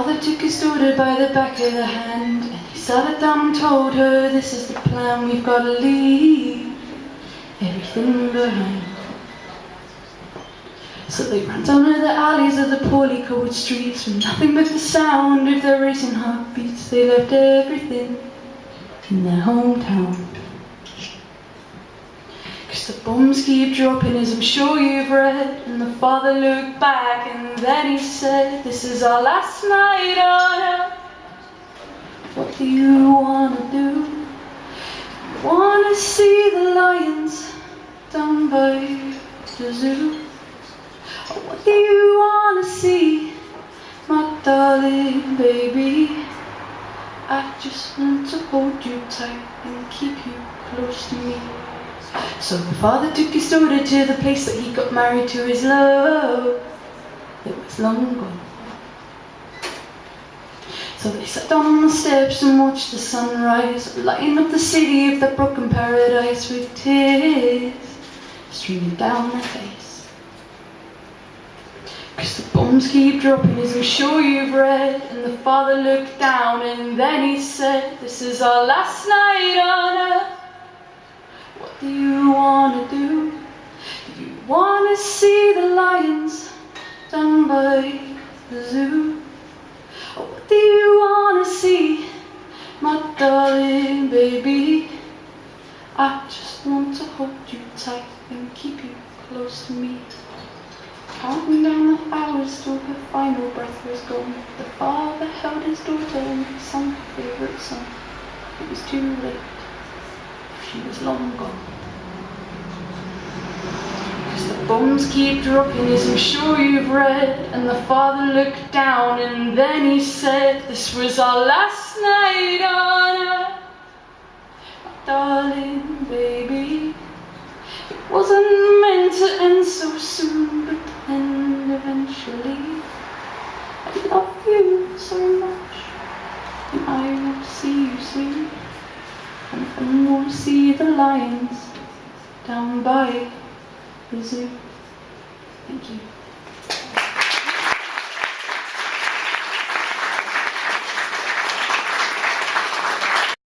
father took his daughter by the back of the hand, and he sat her down and told her, this is the plan, we've got to leave everything behind. So they ran down to the alleys of the poorly covered streets, with nothing but the sound of their racing heartbeats. They left everything in their hometown. 'Cause the bombs keep dropping, as I'm sure you've read. And the father looked back and then he said, this is our last night on earth. What do you wanna do? You wanna see the lions down by the zoo? Or what do you wanna see, my darling baby? I just want to hold you tight and keep you close to me. So the father took his daughter to the place that he got married to his love that was long gone. So they sat down on the steps and watched the sunrise, lighting up the city of the broken paradise, with tears streaming down their face. 'Cause the bombs keep dropping, as I'm sure you've read. And the father looked down and then he said, this is our last night on earth. What do you wanna do? Do you wanna see the lions down by the zoo? Or what do you wanna see, my darling baby? I just want to hold you tight and keep you close to me. Counting down the hours till her final breath was gone, the father held his daughter and sang her favourite song. It was too late. She was long gone. 'Cause the bombs keep dropping, as I'm sure you've read. And the father looked down and then he said, this was our last night on earth. My darling baby, it wasn't meant to end so soon, but then eventually. I love you so much, and I will see you soon. And we'll see the lions down by the zoo. Thank you.